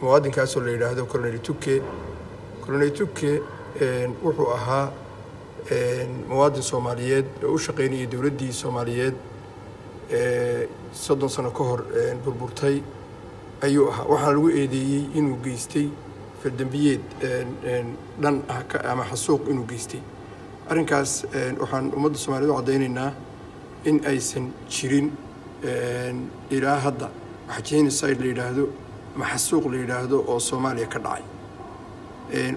muwaadin kaasoo la yiraahdo Colonel Tuke wuxuu ahaa muwaadin Soomaaliyeed oo u shaqeynayay dawladdii Soomaaliyeed 30 sano ka hor burburtay ayuu ahaa waxaa lagu eedeeyay inuu geystay faldambiyeed dhan ama xasuuq inuu geystay arrinkaas waxaan ummadda Soomaaliyeed u cadeynaynaa in aysan jirin ilaa hadda wax genocide la yiraahdo ama xasuuq la yiraahdo oo Soomaaliya ka dhacay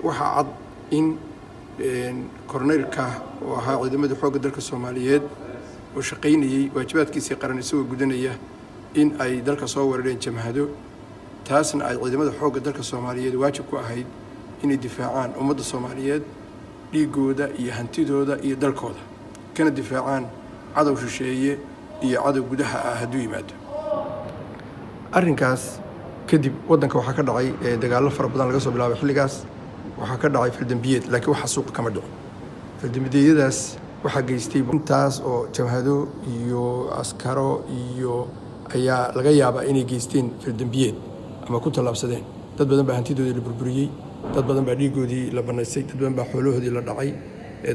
waxa cad in korneelka oo ahaa ciidamada xoogga dalka Soomaaliyeed oo shaqeynayay waajibaadkiisa qaran isagoo gudanaya in ay dalka soo weerareen jamhado taasna ay ciidamada xoogga dalka Soomaaliyeed waajib ku ahayd inay difaacaan ummadda Soomaaliyeed dhiigooda iyo hantidooda iyo dalkooda kana difaacaan cadow shisheeye iyo cadow gudaha ah hadduu yimaado arrinkaas kadib waddanka waxaa ka dhacay dagaallo fara badan laga soo bilaabay xilligaas waxaa ka dhacay faldambiyeed laakiin waxa suuq kama dhaco faldambiyadaas waxaa geystay intaas oo jamhado iyo askaro iyo ayaa laga yaabaa inay geysteen faldambiyeed ama ku tallaabsadeen dad badan baa hantidoodii la burburiyey dad badan baa dhiigoodii la banaystay dad badan baa xoolahoodii la dhacay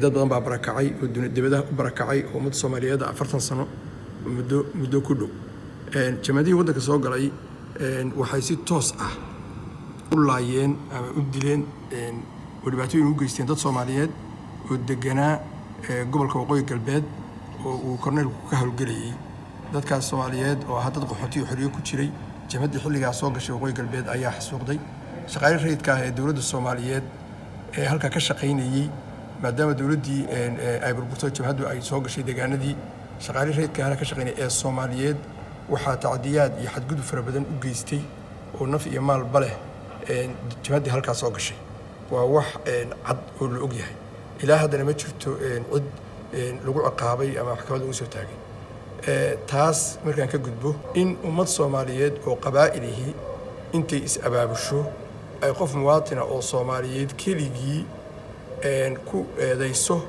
dad badan baa barakacay oo dibadaha u barakacay oo ummadda Soomaaliyeed 40 sano muddo ku dhow jamhadii waddanka soo galay waxay si toos ah u laayeen ama u dileen oo dhibaatooyin u geysteen dad Soomaaliyeed oo deganaa gobolka Waqooyi Galbeed oo uu korneelku ka hawlgelayay dadkaas Soomaaliyeed oo hadda qaxooti xiriir ku jiray jamhadii xilligaas soo gashay Waqooyi Galbeed ayaa xasuuqday shaqaale rayidka ah ee dawladda Soomaaliyeed ee halka ka shaqeynayay maadaama dawladdii ay burburtay jamhadu ay soo gashay deegaanadii shaqaale rayidka ah ka shaqeynay ee Soomaaliyeed waxaa tacdiyaad iyo xadgudub fara badan u geystay oo naf iyo maal bale jamhadii halkaas soo gashay waa wax cad oo la og yahay ilaa haddana ma jirto cid lagu ciqaabay ama maxkamad ugu soo taagay taas markaan ka gudbo in ummad Soomaaliyeed oo qabaa'ilihii intay is abaabusho ay qof muwaadin oo Soomaaliyeed keligii ku eedeyso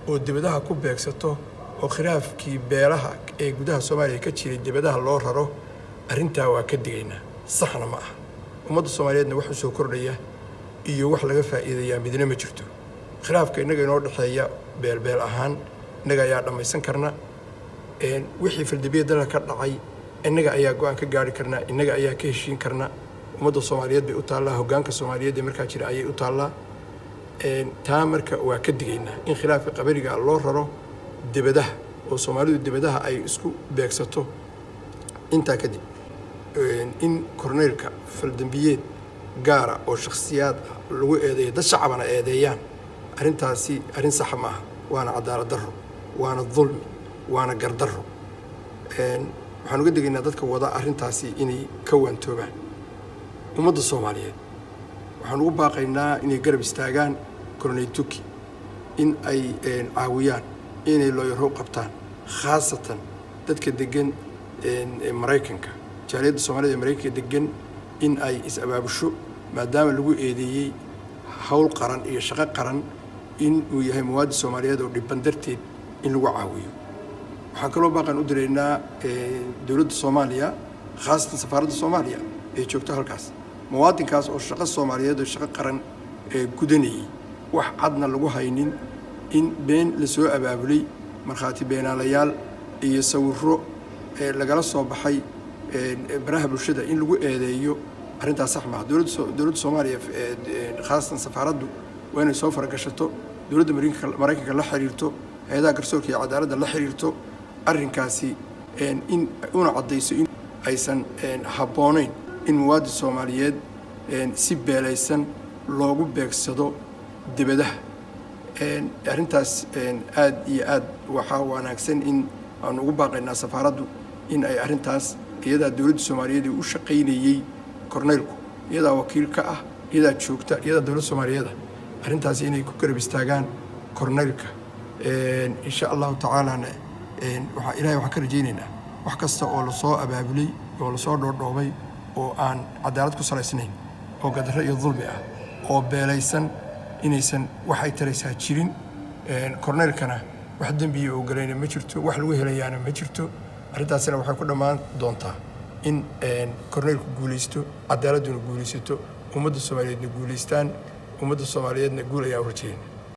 oo dibadaha ku beegsato oo khilaafkii beelaha ee gudaha Soomaaliya ka jiray dibadaha loo raro arrintaa waa ka digaynaa saxna ma aha ummadda Soomaaliyeedna wax u soo kordhaya iyo wax laga faa'iideeyaa midna ma jirto khilaafka inaga inoo dhaxeeya beel ahaan inaga ayaa dhamaysan karna wixii faldambiyeed dalka ka dhacay inaga ayaa go'aan ka gaari karna inaga ayaa ka heshiin karna ummadda Soomaaliyeed bay u taallaa hoggaanka Soomaaliyeed ee markaa jira ayay u taallaa taa marka waa ka digaynaa in khilaafka qabariga loo raro dibadaha oo Soomaalidu dibadaha ay isku beegsato intaa kadib in korneelka faldambiyeed gaara oo shakhsiyaad lagu eedeeyo dad shacabana eedeeyaan arrintaasi arrin sax ma aha waana cadaalad darro waana dulmi waana gardarro waxaan uga digaynaa dadka wada arrintaasi inay ka waantoobaan ummadda Soomaaliyeed waxaan ugu baaqaynaa inay garab istaagaan Colonel Tuke in ay caawiyaan inay looyaro qabtaan khaasatan dadka degan Mareykanka jaaliyadda Soomaaliyeed ee Mareykanka degan in ay is abaabusho maadaama lagu eedeeyay hawl qaran iyo shaqo qaran in uu yahay muwaadin Soomaaliyeed oo dhiban darteed in lagu caawiyo waxaan kaloo baaqan u direynaa dawladda Soomaaliya khaasatan safaaradda Soomaaliya ee joogta halkaas muwaadinkaas oo shaqo Soomaaliyeed oo shaqo qaran gudanayay wax cadna lagu haynin in been la soo abaabulay markhaati beenaalayaal iyo sawirro lagala soo baxay baraha bulshada in lagu eedeeyo arrintaas sax ma aha dawladda Soomaaliya khaasatan safaaraddu waa inay soo faragashato dawladda Mareykanka la xiriirto hay'adaha garsoorka iyo cadaaladda la xiriirto arrinkaasi in una cadayso in aysan habboonayn in muwaadin Soomaaliyeed si beelaysan loogu beegsado dibadaha arrintaas aad iyo aad waxaa wanaagsan in aan ugu baaqaynaa safaaraddu in ay arrintaas iyadaa dawladda Soomaaliyeed u shaqeynayay korneelku iyadaa wakiil ka ah iyadaa joogta iyadaa dawladda Soomaaliyeed arrintaas inay ku garab istaagaan korneelka insha Allah ta'ala ilaahay waxaan ka rajaynaynaa wax kasta oo la soo abaabulay oo la soo dhoodhoobay oo aan cadaalad ku salaysnayn oo gadarro iyo dulmi ah oo beelaysan inaysan waxay taraysaa jirin korneelkana wax dambiye oo galayna ma jirto wax lagu helayaana ma jirto arrintaasina waxay ku dhammaan doontaa in korneylku guulaysto cadaaladuna guulaysato ummadda Soomaaliyeedna guulaystaan ummadda Soomaaliyeedna guul ayaa u rajeynaya